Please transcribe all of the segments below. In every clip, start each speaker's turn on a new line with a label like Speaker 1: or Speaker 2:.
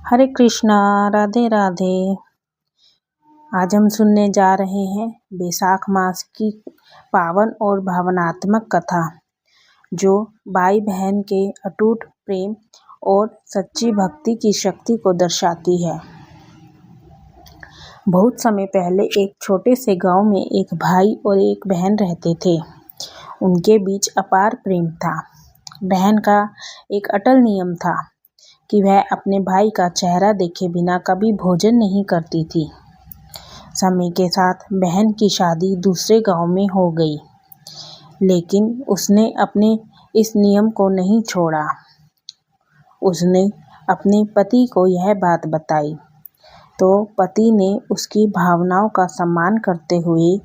Speaker 1: हरे कृष्णा। राधे राधे। आज हम सुनने जा रहे हैं बैसाख मास की पावन और भावनात्मक कथा, जो भाई बहन के अटूट प्रेम और सच्ची भक्ति की शक्ति को दर्शाती है। बहुत समय पहले एक छोटे से गांव में एक भाई और एक बहन रहते थे। उनके बीच अपार प्रेम था। बहन का एक अटल नियम था कि वह अपने भाई का चेहरा देखे बिना कभी भोजन नहीं करती थी। समय के साथ बहन की शादी दूसरे गांव में हो गई, लेकिन उसने अपने इस नियम को नहीं छोड़ा। उसने अपने पति को यह बात बताई, तो पति ने उसकी भावनाओं का सम्मान करते हुए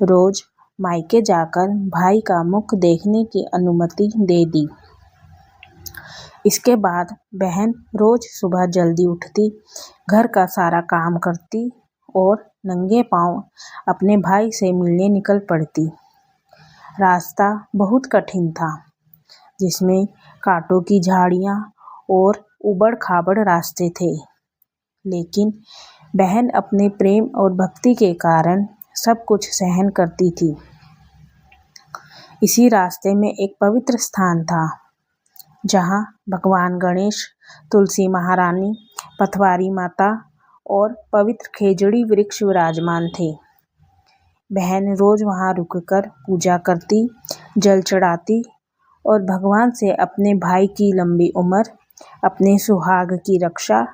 Speaker 1: रोज मायके जाकर भाई का मुख देखने की अनुमति दे दी। इसके बाद बहन रोज सुबह जल्दी उठती, घर का सारा काम करती और नंगे पांव अपने भाई से मिलने निकल पड़ती। रास्ता बहुत कठिन था, जिसमें कांटों की झाड़ियां और उबड़-खाबड़ रास्ते थे, लेकिन बहन अपने प्रेम और भक्ति के कारण सब कुछ सहन करती थी। इसी रास्ते में एक पवित्र स्थान था, जहाँ भगवान गणेश, तुलसी महारानी, पथवारी माता और पवित्र खेजड़ी वृक्ष विराजमान थे। बहन रोज वहाँ रुककर पूजा करती, जल चढ़ाती और भगवान से अपने भाई की लंबी उम्र, अपने सुहाग की रक्षा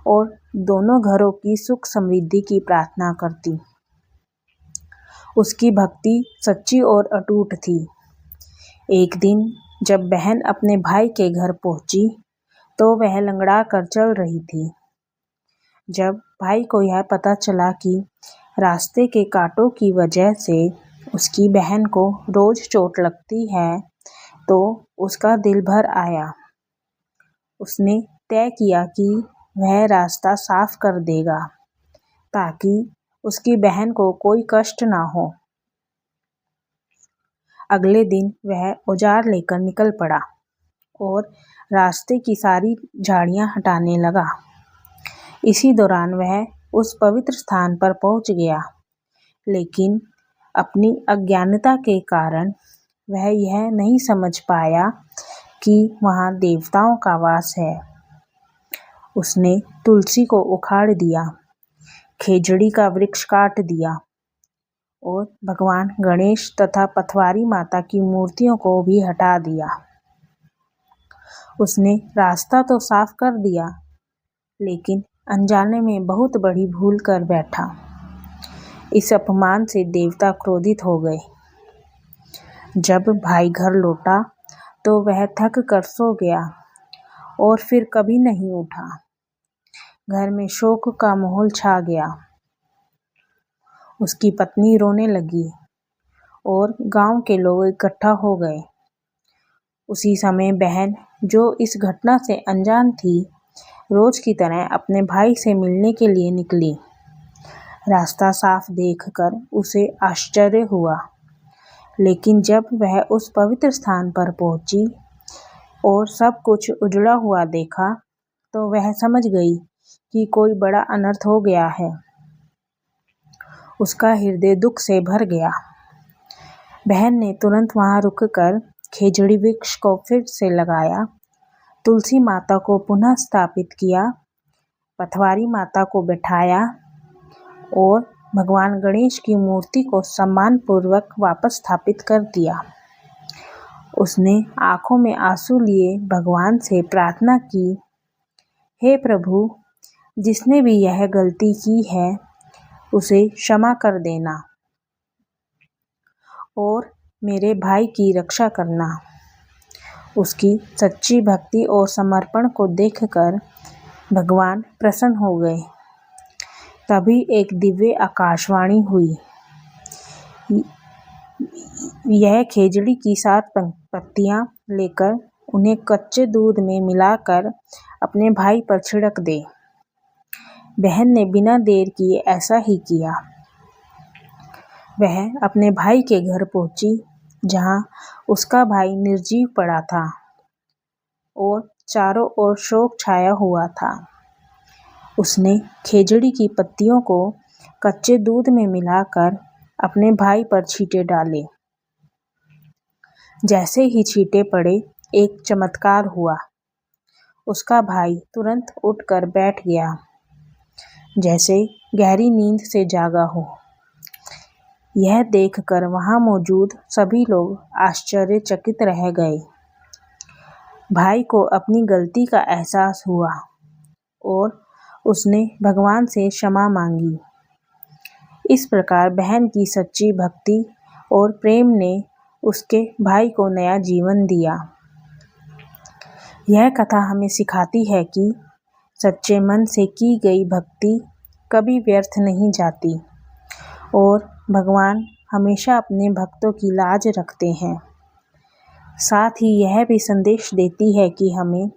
Speaker 1: और दोनों घरों की सुख समृद्धि की प्रार्थना करती। उसकी भक्ति सच्ची और अटूट थी। एक दिन जब बहन अपने भाई के घर पहुंची, तो वह लंगड़ा कर चल रही थी। जब भाई को यह पता चला कि रास्ते के कांटों की वजह से उसकी बहन को रोज चोट लगती है, तो उसका दिल भर आया। उसने तय किया कि वह रास्ता साफ कर देगा, ताकि उसकी बहन को कोई कष्ट ना हो। अगले दिन वह औजार लेकर निकल पड़ा और रास्ते की सारी झाड़ियां हटाने लगा। इसी दौरान वह उस पवित्र स्थान पर पहुंच गया, लेकिन अपनी अज्ञानता के कारण वह यह नहीं समझ पाया कि वहां देवताओं का वास है। उसने तुलसी को उखाड़ दिया, खेजड़ी का वृक्ष काट दिया और भगवान गणेश तथा पथवारी माता की मूर्तियों को भी हटा दिया। उसने रास्ता तो साफ कर दिया, लेकिन अनजाने में बहुत बड़ी भूल कर बैठा। इस अपमान से देवता क्रोधित हो गए। जब भाई घर लौटा, तो वह थक कर सो गया और फिर कभी नहीं उठा। घर में शोक का माहौल छा गया। उसकी पत्नी रोने लगी और गांव के लोग इकट्ठा हो गए। उसी समय बहन, जो इस घटना से अनजान थी, रोज की तरह अपने भाई से मिलने के लिए निकली। रास्ता साफ देखकर उसे आश्चर्य हुआ, लेकिन जब वह उस पवित्र स्थान पर पहुंची और सब कुछ उजड़ा हुआ देखा, तो वह समझ गई कि कोई बड़ा अनर्थ हो गया है। उसका हृदय दुख से भर गया। बहन ने तुरंत वहां रुककर खेजड़ी वृक्ष को फिर से लगाया, तुलसी माता को पुनः स्थापित किया, पथवारी माता को बैठाया और भगवान गणेश की मूर्ति को सम्मानपूर्वक वापस स्थापित कर दिया। उसने आंखों में आंसू लिए भगवान से प्रार्थना की, हे प्रभु, जिसने भी यह गलती की है, उसे क्षमा कर देना और मेरे भाई की रक्षा करना। उसकी सच्ची भक्ति और समर्पण को देखकर भगवान प्रसन्न हो गए। तभी एक दिव्य आकाशवाणी हुई। यह खेजड़ी की 7 पत्तियां लेकर उन्हें कच्चे दूध में मिलाकर अपने भाई पर छिड़क दे। बहन ने बिना देर किए ऐसा ही किया। वह अपने भाई के घर पहुंची, जहां उसका भाई निर्जीव पड़ा था और चारों ओर शोक छाया हुआ था। उसने खेजड़ी की पत्तियों को कच्चे दूध में मिलाकर अपने भाई पर छींटे डाले। जैसे ही छींटे पड़े, एक चमत्कार हुआ। उसका भाई तुरंत उठकर बैठ गया, जैसे गहरी नींद से जागा हो। यह देखकर वहां मौजूद सभी लोग आश्चर्यचकित रह गए। भाई को अपनी गलती का एहसास हुआ और उसने भगवान से क्षमा मांगी। इस प्रकार बहन की सच्ची भक्ति और प्रेम ने उसके भाई को नया जीवन दिया। यह कथा हमें सिखाती है कि सच्चे मन से की गई भक्ति कभी व्यर्थ नहीं जाती और भगवान हमेशा अपने भक्तों की लाज रखते हैं। साथ ही यह भी संदेश देती है कि हमें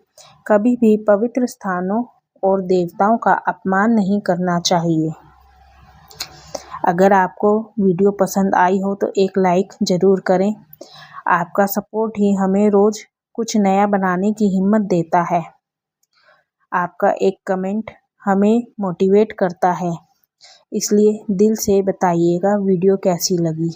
Speaker 1: कभी भी पवित्र स्थानों और देवताओं का अपमान नहीं करना चाहिए। अगर आपको वीडियो पसंद आई हो तो एक लाइक ज़रूर करें। आपका सपोर्ट ही हमें रोज़ कुछ नया बनाने की हिम्मत देता है। आपका एक कमेंट हमें मोटिवेट करता है, इसलिए दिल से बताइएगा वीडियो कैसी लगी।